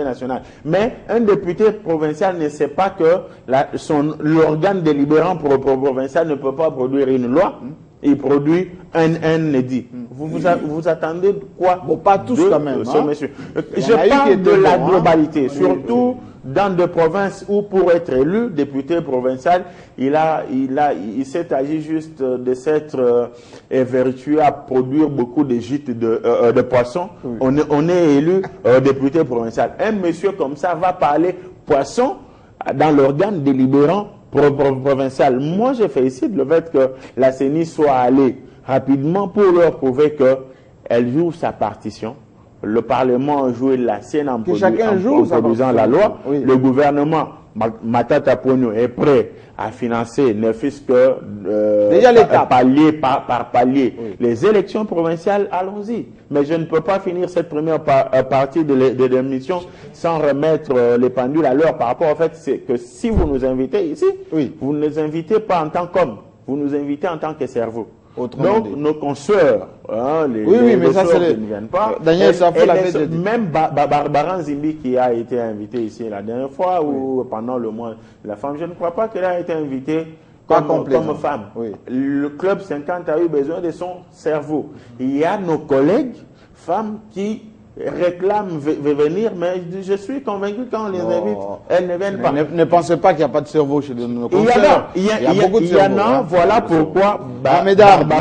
nationale. Mais un député provincial ne sait pas que l'organe délibérant provincial ne peut pas produire une loi. Il produit un édit. Vous attendez quoi? Bon, pas tous quand même. Ce monsieur. Je parle de la globalité, surtout dans des provinces où pour être élu député provincial, il s'est agi juste de s'être évertué à produire beaucoup de gîtes de poissons. Oui. On est élu député provincial. Un monsieur comme ça va parler poisson dans l'organe délibérant provincial. Moi, je félicite le fait que la CENI soit allée rapidement pour leur prouver qu'elle joue sa partition. Le Parlement a joué la sienne en produisant la loi. Oui. Le gouvernement, Matata Ponyo, est prêt à financer, ne fût-ce que palier par palier. Oui. Les élections provinciales, allons-y. Mais je ne peux pas finir cette première partie de l'émission sans remettre les pendules à l'heure par rapport au fait que si vous nous invitez ici, vous ne nous invitez pas en tant qu'homme, vous nous invitez en tant que cerveau. Donc, nos consoeurs, mais ça, c'est qui ne viennent pas. Daniel Safo l'a fait. Même Barbara Zimbi qui a été invitée ici la dernière fois ou pendant le mois de la femme, je ne crois pas qu'elle a été invitée comme femme. Oui. Le Club 50 a eu besoin de son cerveau. Il y a nos collègues femmes qui réclament venir, mais je suis convaincu quand on les invite, elles ne viennent pas. Ne pensez pas qu'il n'y a pas de cerveau chez nos confrères. Il y en a, voilà pourquoi. Mesdames.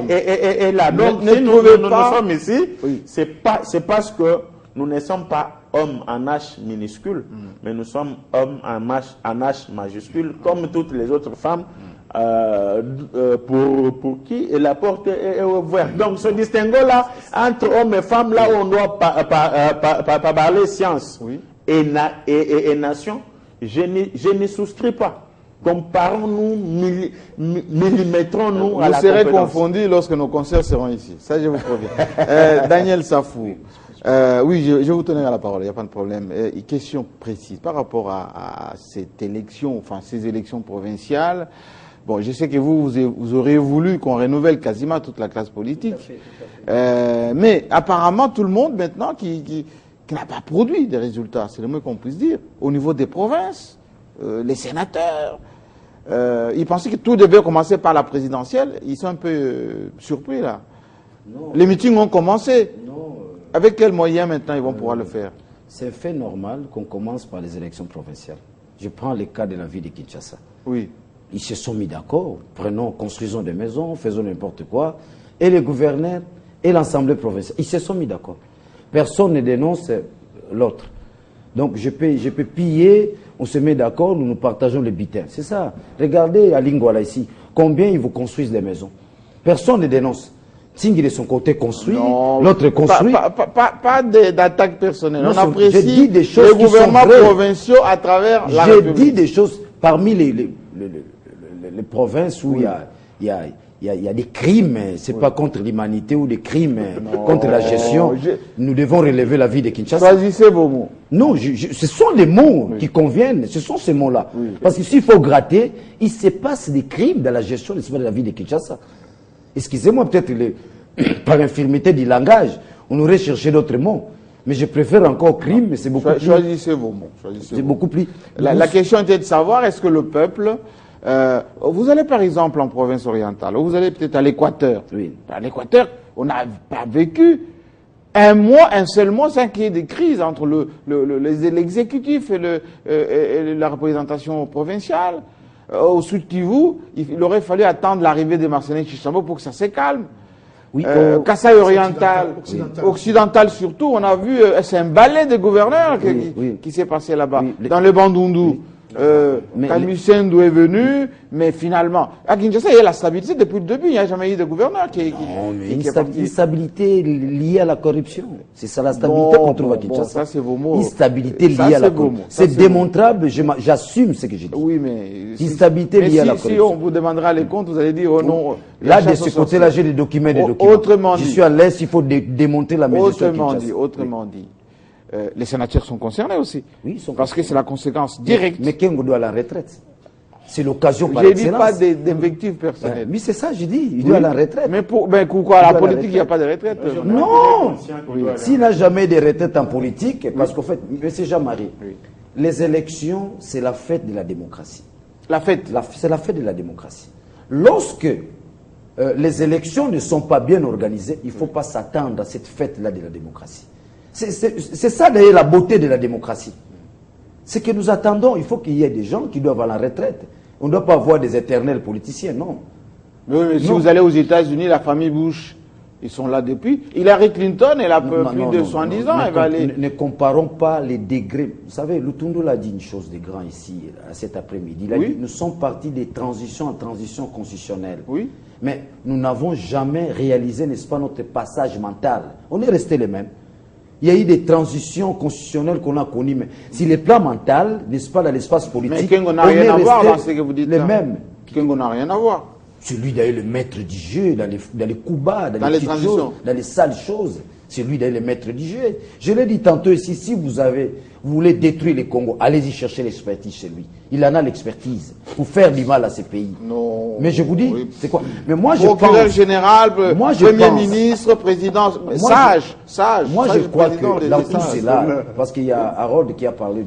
Et là, donc, si nous sommes ici, c'est parce que nous ne sommes pas hommes en H minuscule, mais nous sommes hommes en H majuscule, comme toutes les autres femmes. Pour qui la porte est ouverte. Donc ce distinguo-là entre hommes et femmes, là où on doit parler science et nation, je n'y souscris pas. Comparons-nous, millimétrons-nous à la compétence. Vous serez confondus lorsque nos concerts seront ici. Ça, je vous préviens. Daniel Safou. Oui, je vous tenais à la parole, il n'y a pas de problème. Question précise par rapport à cette élection, enfin ces élections provinciales. Bon, je sais que vous auriez voulu qu'on renouvelle quasiment toute la classe politique. Tout à fait. Mais apparemment, tout le monde maintenant qui n'a pas produit des résultats, c'est le moins qu'on puisse dire. Au niveau des provinces, les sénateurs, ils pensaient que tout devait commencer par la présidentielle. Ils sont un peu surpris là. Non. Les meetings ont commencé. Non. Avec quels moyens maintenant ils vont pouvoir le faire? C'est fait normal qu'on commence par les élections provinciales. Je prends le cas de la ville de Kinshasa. Oui. Ils se sont mis d'accord, construisons des maisons, faisons n'importe quoi. Et les gouverneurs et l'Assemblée provinciale, ils se sont mis d'accord. Personne ne dénonce l'autre. Donc je peux piller, on se met d'accord, nous partageons les bitins. C'est ça. Regardez à Lingwala ici, combien ils vous construisent des maisons. Personne ne dénonce. Tingui de son côté construit, l'autre construit. Pas d'attaque personnelle. Non, on apprécie des choses les gouvernements provinciaux à travers la République. J'ai dit des choses parmi les provinces où il y a des crimes, c'est pas contre l'humanité ou des crimes contre la gestion. Nous devons relever la vie de Kinshasa. Choisissez vos mots. Non, ce sont les mots qui conviennent, ce sont ces mots-là. Oui. Parce que s'il faut gratter, il se passe des crimes dans la gestion de la vie de Kinshasa. Excusez-moi, peut-être par infirmité du langage, on aurait cherché d'autres mots. Mais je préfère encore crime, mais c'est beaucoup plus... Choisissez vos mots. C'est beaucoup plus... La question était de savoir, est-ce que le peuple... vous allez par exemple en province orientale, ou vous allez peut-être à l'Équateur. Oui. À l'Équateur, on n'a pas vécu un seul mois sans qu'il y ait des crises entre l'exécutif et la représentation provinciale. Au Sud Kivu, il aurait fallu attendre l'arrivée des Marseillais Chichambo pour que ça se calme. Oui, Kasaï oriental, occidental surtout, on a vu, c'est un balai de gouverneurs qui s'est passé là-bas. Oui, dans le Bandundu, Kamisendou est venu, mais finalement, à Kinshasa, il y a la stabilité depuis le début, il n'y a jamais eu de gouverneur qui est parti. Une stabilité liée à la corruption. C'est ça la stabilité qu'on trouve à Kinshasa. Ça, c'est vos mots. Une stabilité liée à la corruption. C'est démontrable, j'assume ce que j'ai dit. Oui, mais... Une stabilité liée à la corruption. Si on vous demandera les comptes, vous allez dire, oh non... Là, de ce côté-là, j'ai des documents, Autrement dit. Je suis à l'aise, il faut démonter la maison. Autrement dit. Les sénateurs sont concernés aussi. Oui, ils sont parce que c'est la conséquence directe. Mais Kengo doit à la retraite. C'est l'occasion par J'ai excellence. dit pas d'invectives personnelles. Mais c'est ça, j'ai dit. Il doit à la retraite. Mais pourquoi la politique, il n'y a pas de retraite? Non. S'il n'a jamais de retraite en politique, parce qu'en fait, M. Jean-Marie, les élections, c'est la fête de la démocratie. La fête. C'est la fête de la démocratie. Lorsque les élections ne sont pas bien organisées, il ne faut pas s'attendre à cette fête-là de la démocratie. C'est ça d'ailleurs la beauté de la démocratie. C'est que nous attendons, il faut qu'il y ait des gens qui doivent à la retraite. On ne doit pas avoir des éternels politiciens, non. Mais si vous allez aux États-Unis, la famille Bush, ils sont là depuis. Hillary Clinton, elle a plus de 70 ans, elle va aller... Ne comparons pas les degrés. Vous savez, Lutundo l'a dit une chose de grand ici, cet après-midi. Il a dit, nous sommes partis des transitions en transition constitutionnelle. Oui. Mais nous n'avons jamais réalisé, n'est-ce pas, notre passage mental. On est restés les mêmes. Il y a eu des transitions constitutionnelles qu'on a connues, mais si le plan mental, n'est-ce pas, dans l'espace politique, mais Kengo n'a rien à voir dans ce que vous dites les là. mêmes. Kengo n'a rien à voir. C'est lui d'ailleurs le maître du jeu, dans les coups bas, dans les petites choses, dans les sales choses. C'est lui d'ailleurs le maître du jeu. Je l'ai dit tantôt ici, si vous voulez détruire le Congo, allez-y chercher l'expertise chez lui. Il en a l'expertise pour faire du mal à ces pays. Non. Mais je vous dis, c'est quoi? Mais moi je Procureur pense, général, Premier ministre, président, sage. Moi je crois que dans tout cela, parce qu'il y a Harold qui a parlé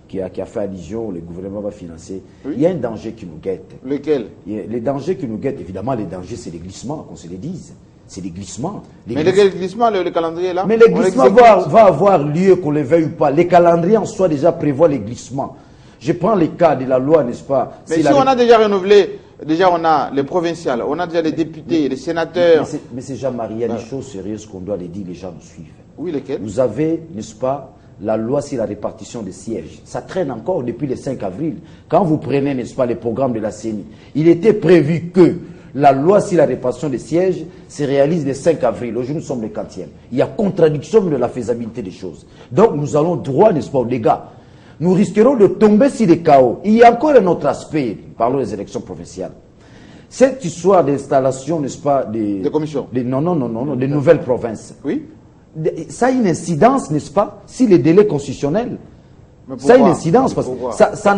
qui a fait allusion, le gouvernement va financer. Oui. Il y a un danger qui nous guette. Lequel? Les dangers qui nous guettent, évidemment, les dangers, c'est les glissements, qu'on se les dise. C'est des glissements. Mais lequel glissement, le calendrier là? Mais les glissements va avoir lieu, qu'on les veuille ou pas. Les calendriers en soi déjà prévoient les glissements. Je prends les cas de la loi, n'est-ce pas? Mais si on a déjà renouvelé, déjà on a les provinciales, on a déjà les députés, les sénateurs. Mais c'est Jean-Marie, il y a des choses sérieuses qu'on doit les dire, les gens nous suivent. Oui, lesquelles? Vous avez, n'est-ce pas, la loi sur la répartition des sièges. Ça traîne encore depuis le 5 avril. Quand vous prenez, n'est-ce pas, les programmes de la CENI, il était prévu que la loi sur la répartition des sièges se réalise le 5 avril. Aujourd'hui, nous sommes le 4e. Il y a contradiction de la faisabilité des choses. Donc, nous allons droit, n'est-ce pas, aux dégâts. Nous risquerons de tomber sur des chaos. Il y a encore un autre aspect, parlons des élections provinciales. Cette histoire d'installation, n'est-ce pas, des commissions. Non, des nouvelles provinces. Oui. Ça a une incidence, n'est-ce pas, si les délais constitutionnels. Ça a une incidence parce que ça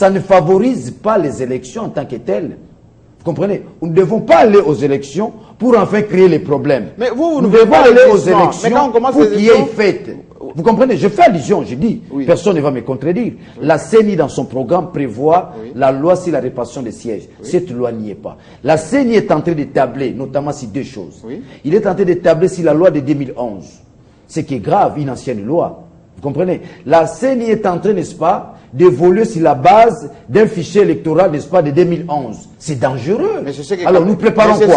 ne favorise pas les élections en tant que telles. Vous comprenez? Nous ne devons pas aller aux élections pour enfin créer les problèmes. Mais nous devons aller aux élections pour qu'il y ait fête. Vous comprenez? Je fais allusion, je dis, personne ne va me contredire. La CENI, dans son programme, prévoit la loi sur la répartition des sièges. Cette loi n'y est pas. La CENI est en train de tabler, notamment sur deux choses. Il est en train de tabler sur la loi de 2011. Ce qui est grave, une ancienne loi. Vous comprenez? La CENI est en train, n'est-ce pas, d'évoluer sur la base d'un fichier électoral, n'est-ce pas, de 2011. C'est dangereux. Alors nous préparons quoi? Nous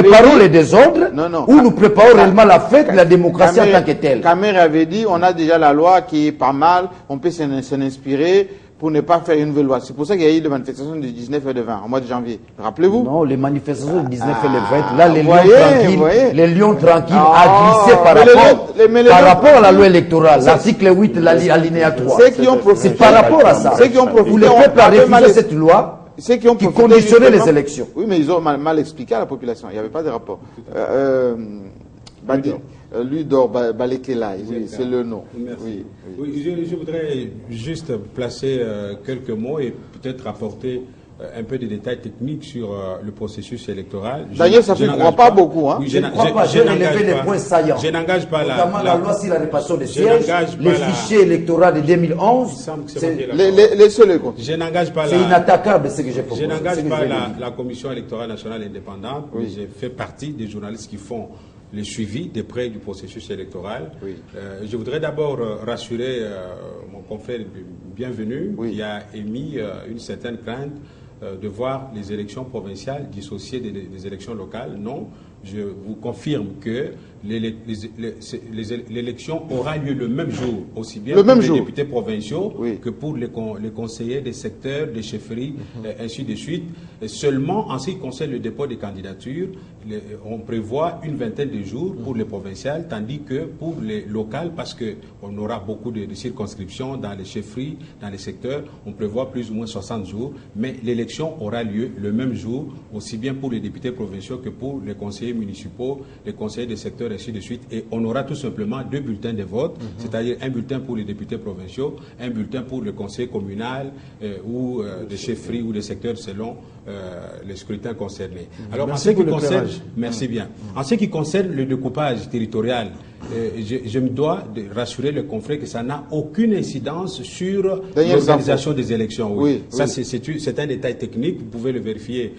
préparons les désordres ou nous préparons réellement la fête de la démocratie en tant que telle? Kamer avait dit, on a déjà la loi qui est pas mal, on peut s'en inspirer pour ne pas faire une nouvelle loi. C'est pour ça qu'il y a eu les manifestations du 19 et le 20, au mois de janvier. Rappelez-vous? Non, les manifestations du 19 et le 20, là, les lions tranquilles a glissé par rapport à la loi électorale, l'article 8, l'alinéa 3. C'est par rapport à ça. Ceux qui ont profité, où le peuple a refusé cette loi qui conditionnait les élections. Oui, mais ils ont mal expliqué à la population. Il n'y avait pas de rapport. Ludor Balekela, c'est le nom. Merci. Je voudrais juste placer quelques mots et peut-être apporter un peu de détails techniques sur le processus électoral. Daniel, ça ne croit pas beaucoup. Hein? Oui, je ne crois pas. Je vais relever les points saillants. Je n'engage pas notamment la loi sur la répartition des sièges, le fichier électoral de 2011. Laissez-le compte. Je n'engage pas c'est inattaquable ce que j'ai proposé. Je n'engage pas la Commission électorale nationale indépendante, mais je fais partie des journalistes qui font le suivi de près du processus électoral. Je voudrais d'abord rassurer mon confrère bienvenu qui a émis une certaine crainte de voir les élections provinciales dissociées des élections locales. Non, je vous confirme que l'élection aura lieu le même jour, aussi bien pour les députés provinciaux que pour les conseillers des secteurs, des chefferies, ainsi de suite. Et seulement en ce qui concerne le dépôt des candidatures, on prévoit une vingtaine de jours pour les provinciales, tandis que pour les locales, parce qu'on aura beaucoup de circonscriptions dans les chefferies, dans les secteurs, on prévoit plus ou moins 60 jours, mais l'élection aura lieu le même jour, aussi bien pour les députés provinciaux que pour les conseillers conseillers municipaux, les conseillers des secteurs, ainsi de suite. Et on aura tout simplement 2 bulletins de vote, c'est-à-dire un bulletin pour les députés provinciaux, un bulletin pour le conseil communal ou des chefferies ou des secteurs selon les scrutins concernés. Alors, merci en ce qui pour concerne, merci bien. En ce qui concerne le découpage territorial, je me dois de rassurer le confrère que ça n'a aucune incidence sur l'organisation des élections. Oui. Ça, c'est un détail technique. Vous pouvez le vérifier,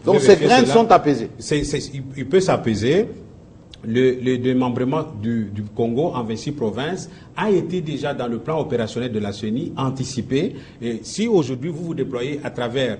Donc ces craintes sont apaisées. Il peut s'apaiser. Le démembrement du Congo en 26 provinces a été déjà dans le plan opérationnel de la CENI anticipé. Et si aujourd'hui vous vous déployez à travers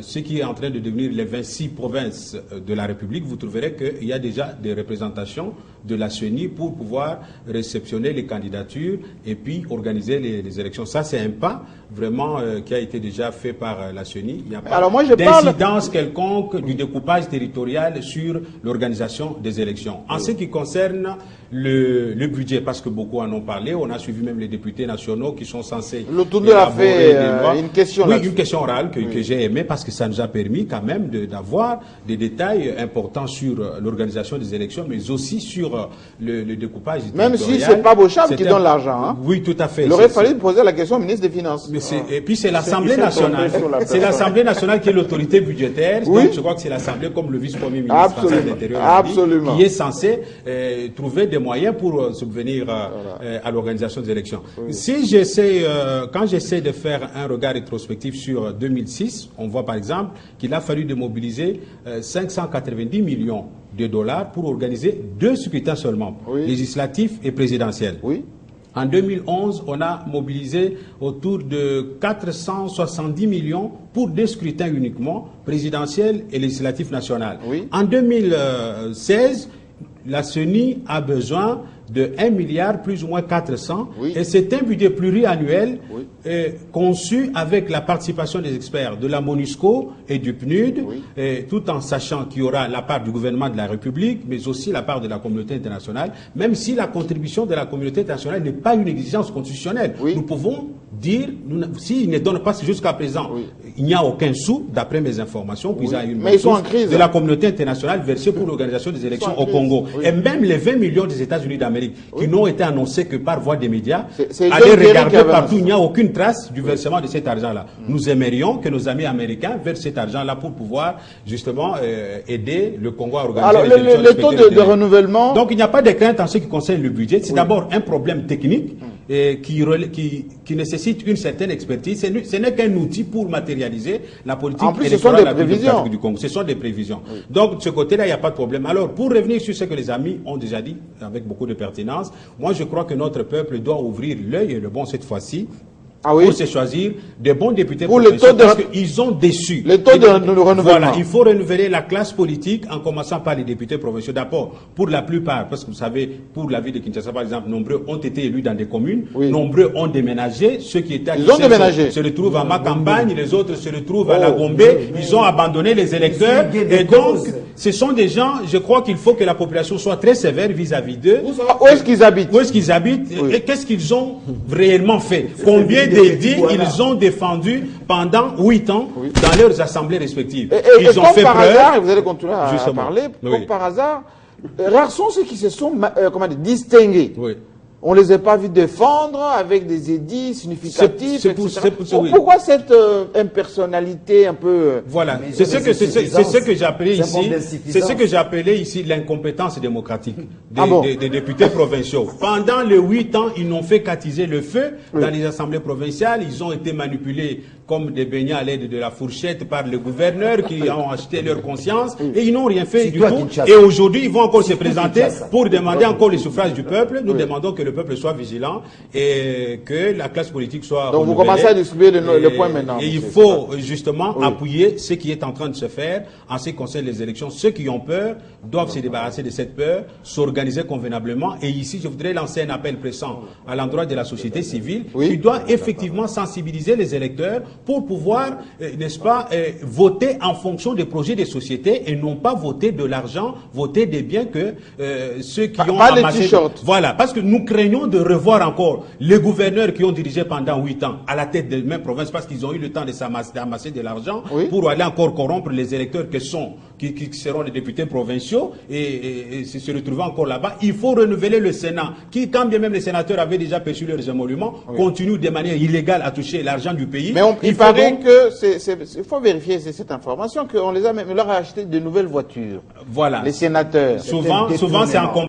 ce qui est en train de devenir les 26 provinces de la République, vous trouverez qu'il y a déjà des représentations de la CENI pour pouvoir réceptionner les candidatures et puis organiser les élections. Ça, c'est un pas vraiment qui a été déjà fait par la CENI. Il n'y a pas d'incidence quelconque du découpage territorial sur l'organisation des élections. En ce qui concerne le budget, parce que beaucoup en ont parlé, on a suivi même les députés nationaux qui sont censés... Le tourneur a fait une question là. Oui, une question orale que j'ai aimée parce que ça nous a permis quand même d'avoir des détails importants sur l'organisation des élections, mais aussi sur le découpage territorial. Même si ce n'est pas Beauchamp qui donne l'argent. Hein. Oui, tout à fait. Il aurait fallu poser la question au ministre des Finances. Mais et puis c'est l'Assemblée nationale. C'est l'Assemblée nationale qui est l'autorité budgétaire. Oui. Donc je crois que c'est l'Assemblée, comme le vice-premier ministre français de l'Intérieur qui est censé trouver des moyens pour subvenir à l'organisation des élections. Oui. Quand j'essaie de faire un regard rétrospectif sur 2006, on voit par exemple qu'il a fallu démobiliser 590 millions de dollars pour organiser 2 scrutins seulement, législatifs et présidentiels. Oui. En 2011, on a mobilisé autour de 470 millions pour 2 scrutins uniquement, présidentiels et législatifs national. Oui. En 2016, la CENI a besoin de 1 milliard plus ou moins 400 et c'est un budget pluriannuel conçu avec la participation des experts de la MONUSCO et du PNUD, tout en sachant qu'il y aura la part du gouvernement de la République, mais aussi la part de la communauté internationale, même si la contribution de la communauté internationale n'est pas une exigence constitutionnelle. Nous pouvons dire, s'ils ne donnent pas jusqu'à présent, il n'y a aucun sou, d'après mes informations, puis il y a une ressource de la communauté internationale versée pour l'organisation des élections au Congo. Et même les 20 millions des États-Unis d'Amérique qui n'ont été annoncés que par voie des médias, allez regarder partout, il n'y a aucune trace du versement de cet argent-là. Nous aimerions que nos amis américains versent cet argent-là pour pouvoir justement aider le Congo à organiser les élections. Le taux de renouvellement... Donc il n'y a pas de crainte en ce qui concerne le budget. C'est d'abord un problème technique qui nécessite une certaine expertise. Ce n'est qu'un outil pour matérialiser la politique électorale de la République du Congo. Ce sont des prévisions. Donc de ce côté-là, il n'y a pas de problème. Alors, pour revenir sur ce que les amis ont déjà dit, avec beaucoup de pertinence, moi je crois que notre peuple doit ouvrir l'œil et le bon cette fois-ci. Pour se choisir des bons députés provinciaux parce qu'ils ont déçu. Le taux de renouvellement. Voilà, il faut renouveler la classe politique en commençant par les députés provinciaux. D'abord, pour la plupart, parce que vous savez, pour la ville de Kinshasa par exemple, nombreux ont été élus dans des communes, nombreux ont déménagé, ceux qui étaient à Kinshasa se retrouvent à ma campagne, les autres se retrouvent à la Gombe, ils ont abandonné les électeurs et donc ce sont des gens, je crois qu'il faut que la population soit très sévère vis-à-vis d'eux. Où est-ce qu'ils habitent? Où est-ce qu'ils habitent et qu'est-ce qu'ils ont réellement fait? Combien d'édits ils ont défendus pendant 8 ans dans leurs assemblées respectives. Ils ont fait par hasard, et vous allez continuer à parler, comme par hasard, rares sont ceux qui se sont distingués. On ne les a pas vus défendre avec des édits significatifs. Pourquoi cette impersonnalité un peu... Voilà, c'est ce que j'appelais ici, c'est ce que j'appelais ici l'incompétence démocratique des députés provinciaux. Pendant les 8 ans, ils n'ont fait qu'attiser le feu dans les assemblées provinciales. Ils ont été manipulés comme des beignets à l'aide de la fourchette par le gouverneur qui ont acheté leur conscience et ils n'ont rien fait du tout. Et aujourd'hui, ils vont encore se présenter pour demander encore le suffrage du peuple. Nous demandons que le peuple soit vigilant et que la classe politique soit Donc vous commencez à distribuer le point maintenant. Et il faut justement appuyer ce qui est en train de se faire en ce qui concerne les élections. Ceux qui ont peur doivent se débarrasser de cette peur, s'organiser convenablement. Et ici, je voudrais lancer un appel pressant à l'endroit de la société civile qui doit effectivement sensibiliser les électeurs pour pouvoir, n'est-ce pas, voter en fonction des projets des sociétés et non pas voter de l'argent, voter des biens que ceux qui ont amassé. Voilà, parce que nous craignons de revoir encore les gouverneurs qui ont dirigé pendant 8 ans à la tête des mêmes provinces parce qu'ils ont eu le temps d'amasser de l'argent pour aller encore corrompre les électeurs qui seront les députés provinciaux et se retrouver encore là-bas. Il faut renouveler le Sénat qui, quand bien même les sénateurs avaient déjà perçu leurs émoluments, continue de manière illégale à toucher l'argent du pays. Mais il paraît il faut vérifier cette information qu'on leur a acheté de nouvelles voitures. Voilà. Les sénateurs. Souvent c'est en